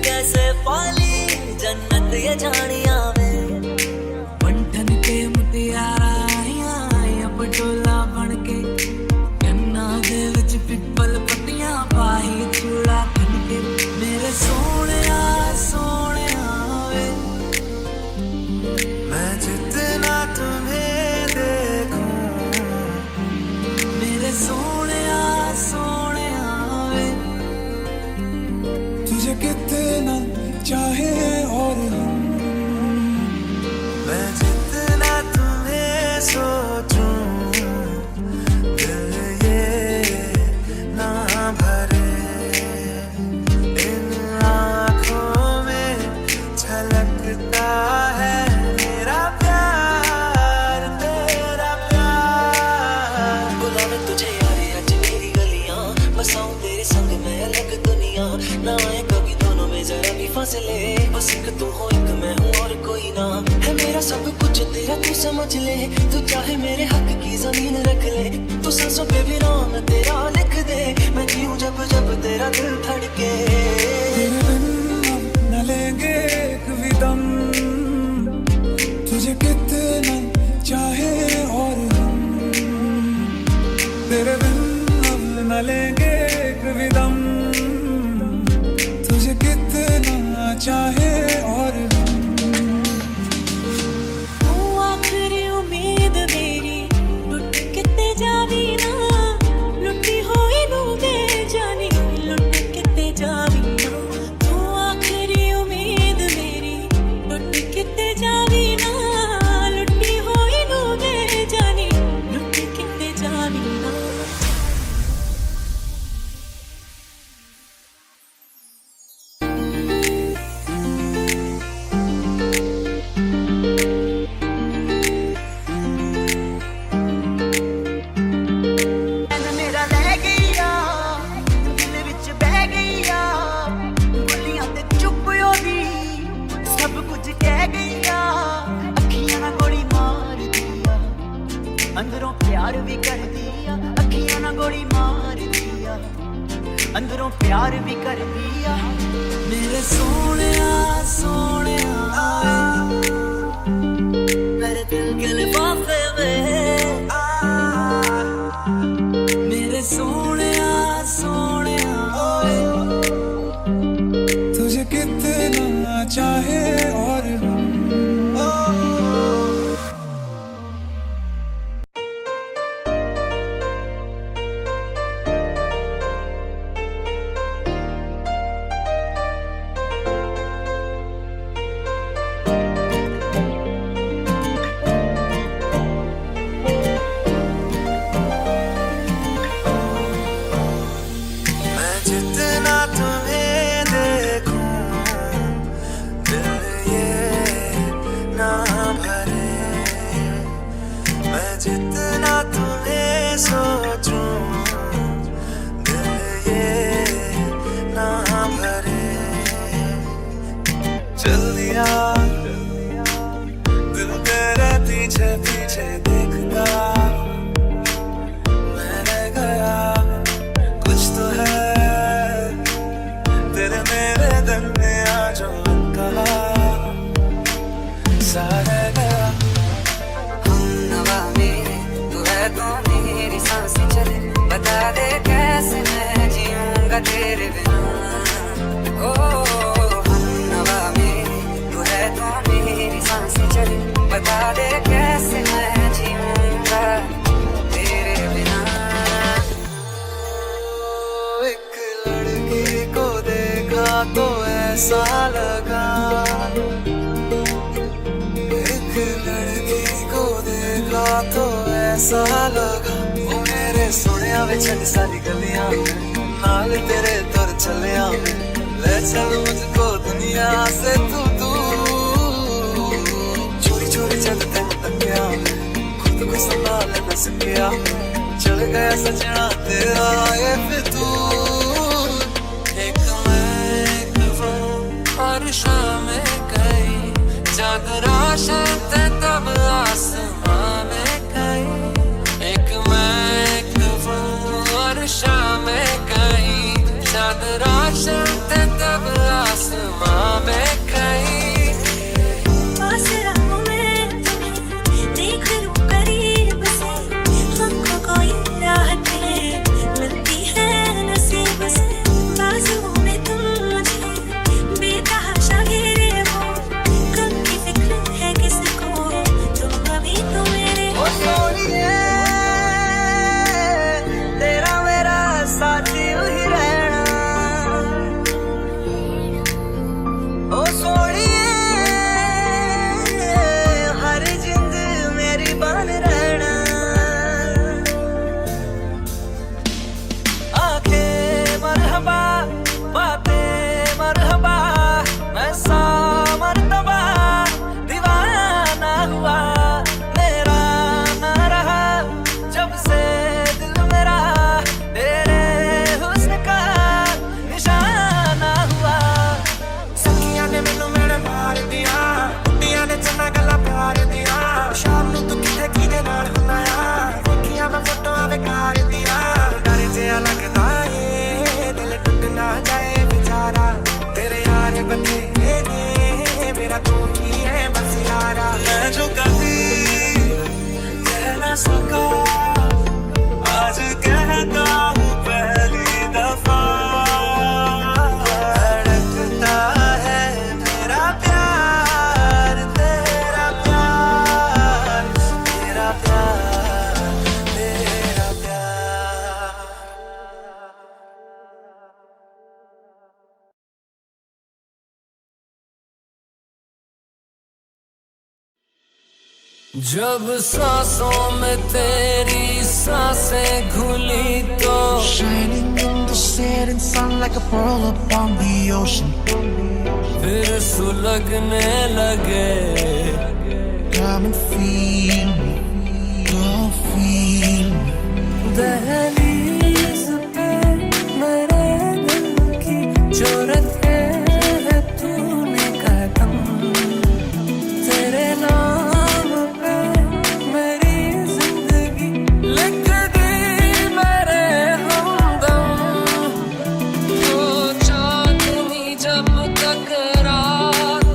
कैसे पाली जन्नत ये जानिया वे बंठन के मुटियारा आइया पटोला बन के कन्ना दे विच पिपल पत्तियां पाई चूड़ा बन के मेरे सोहणिया सोहणिया वे मैं जितना तुम्हें देखूं मेरे सोहणिया सोहणिया वे तुझे कितना चाहे और हम मैं जितना तुम्हें सोचूं दिल ये ना भरे इन आँखों में झलकता है मेरा प्यार तेरा प्यार बुलावे तुझे यारे आज मेरी गलियां बसाऊं तेरे संग मैं अलग दुनिया ना आए कभी दोनों में जरा भी फासले बस एक तू हो एक मैं हूँ और कोई ना है मेरा सब कुछ तेरा तू समझ ले तू चाहे मेरे हक की जमीन रख ले तू सांसों पे भी नाम तेरा लिख दे मैं जीऊं जब जब तेरा दिल धड़के तेरे बिन अब न लेंगे एक भी दम तुझे कितना चाहे और हम तेरे बिन अब न लेंगे एक भी दम तुझे कितना चाहे और तू आखिरी उम्मीद मेरी लुट किते जावी ना लुटी होई नू दे जानी लुट किते जावी ना तू आखिरी उम्मीद मेरी लुट किते जावी ना लुटी होई नू दे जानी लुट किते जावी ना मेरा ले गईया दिल विच बह गईया बोलियां ते चुप होदी सब कुछ कह गईया अखियां ना गोली मार दिया अंदरों प्यार भी कर दिया अखियां ना गोली मार दिया अंदरों प्यार भी कर दिया मेरे सोहणिया सोहणिया मेरे दिल के लिफाफे में मेरे सोहणिया सोहणिया वे तुझे कितना चाहे और हम मैं जितना तुम्हें देखूं दिल ये ना भरे मैं जितना तुम्हें सोचूं दिल ये ना भरे चल दिया दिल तेरे पीछे पीछे देखता मैं रह गया कुछ तो है तेरे मेरे दरमियां जो कहा सारा गया हम नवा मेरे तू है तो मेरी सांसें चले बता दे कैसे मैं जीऊंगा तेरे बिना ओ हम नवा मेरे तू है तो मेरी सांसें चले बता दे कैसे मैं जीऊंगा तेरे बिना एक लड़की को देखा तो ऐसा लगा एक लड़की को देखा तो ऐसा लगा वो मेरे सुनिया वे छड़ सारी गलियां नाल तेरे तुर चलिया ले चल मुझको दुनिया से तू दूर चोरी चोरी जब तेन तकिया खुद को संभाल न सकिया चल गया सजना तेरा ये फितूर एक मैं एक वो हर शाम कई जग रोशन ते तब आसमां में कई एक मैं एक वो हर शाम कई जग रोशन ते तब आसमां सका, आज कहता हूँ पहली दफा। धड़कता है मेरा प्यार, तेरा प्यार, तेरा प्यार, तेरा प्यार। जब सांसों में तेरी सांसें घुली तो Shining in the setting sun like a pearl upon the ocean. फिर सुलगने लगे। Come and feel me, go feel me. दहलीज पे मेरे दिल की जो रखे है तूने कदम, तेरे नाम पे मेरी जिंदगी लिख दी मेरे हमदम। तो चांदनी जब तक रात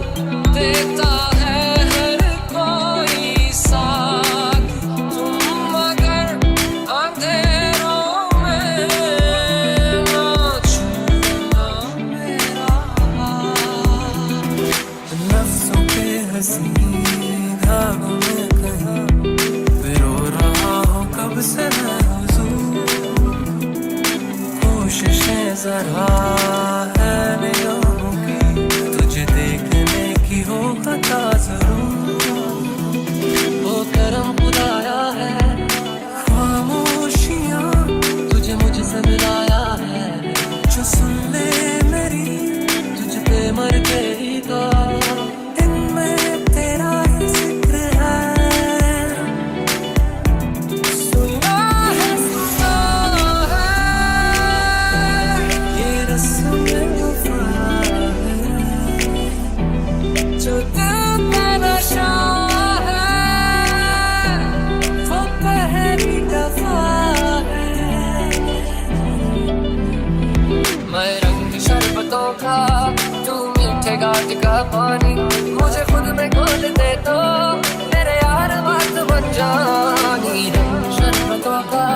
देता है हर कोई साथ, तुम मगर अंधेरों में ना छूना मेरा हाथ। लफ्ज़ों के हंसी धागों में कहीं पिरो रहा हूँ कब से मैं हुजूर। कोशिशें जरा है निगाहों की, तुझे देखने की हो खता जरूर। वो करम खुदाया है, खामोशियाँ तुझे मुझसे मिलाया है। जो सुन ले मेरी तुझ पे मर गई तो इनमें तेरा ही जिक्र है। सुना है ये रस्म वफा है, जो दिल पे नशा है वो पहली दफा है। मैं रंग शरबतों का, तू मीठे घाट का पानी, मुझे खुद में घोल दे तो मेरे यार बात बन जानी। रंग शरबतों का,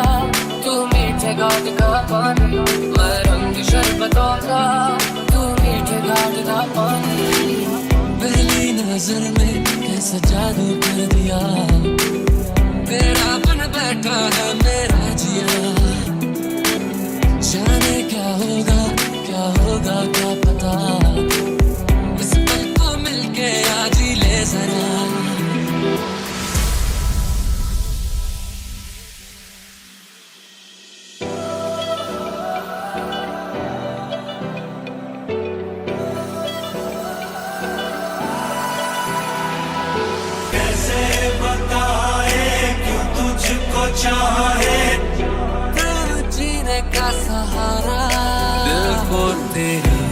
तू मीठे घाट का पानी, मैं रंग शरबतों का, तू मीठे घाट का पानी। पहली नजर में कैसा जादू कर दिया, तेरा बन बैठा है मेरा जिया। जाने क्या होगा क्या पता, इस पल को मिलके आज ही ले जरा। कैसे बताए क्यों तुझको चाहे, दिल जीने का सहारा, दिल को तेरी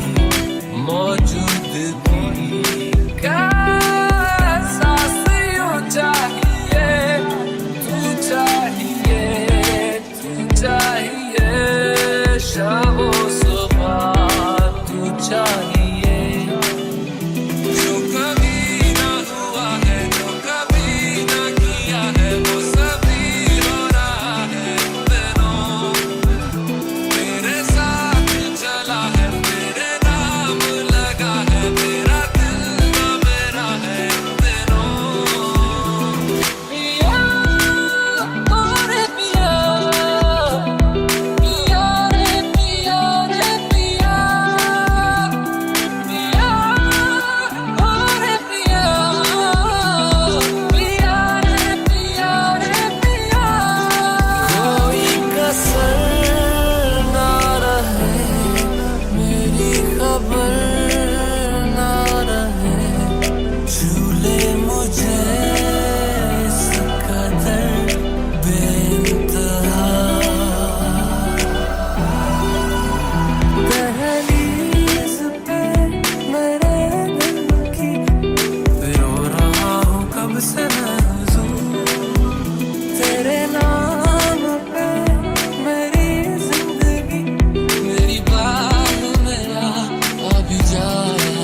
मौजूदगी का एहसास यूं चाहिए। तू चाहिए, तू चाहिए, शामों सुबह तू चाहिए। जो कभी ना हुआ है, जो कभी ना किया है, वो सभी हो रहा है दिनों। मेरे साथ चला है, मेरे नाम लगा है, मेरा दिल ना मेरा है दिनों। पिया रे पिया, पिया रे पिया रे पिया, पिया रे पिया, पिया रे पिया रे पिया। कोई कसर ना रहे, मेरी खबर ना रहे, झूले मुझे इस कदर बेइंतहा। दहलीज पे मेरे दिल की रो रहा हूँ कब से मैं हुजूर। तेरे नाम पे मेरी जिंदगी, मेरी बात मेरा अभी जाया।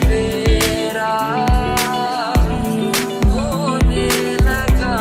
तेरा होने लगा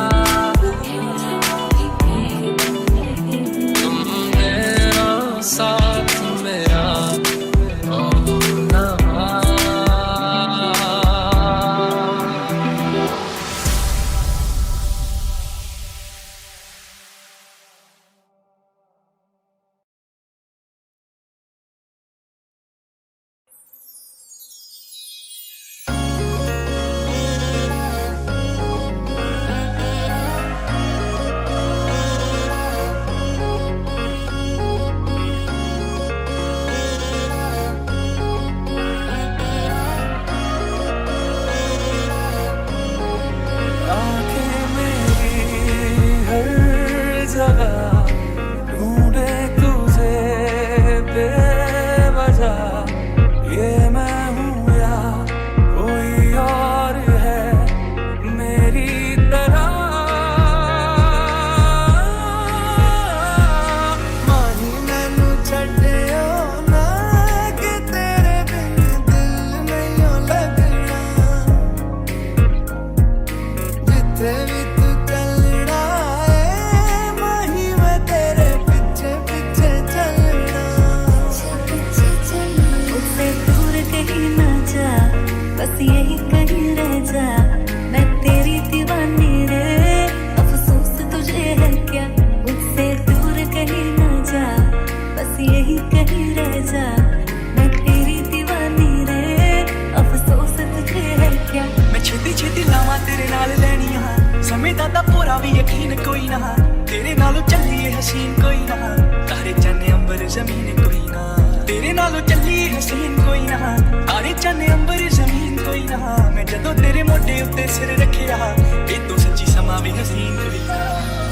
ना, तेरे नालों चली हसीन कोई ना, तारे चन्ने अंबर जमीन कोई ना, तेरे नालों चली हसीन कोई ना, तारे चन्ने अंबर जमीन कोई ना। मैं जदों तेरे मोढे उत्ते सिर रखिया, ए तू सच्ची समा भी हसीन कोई ना।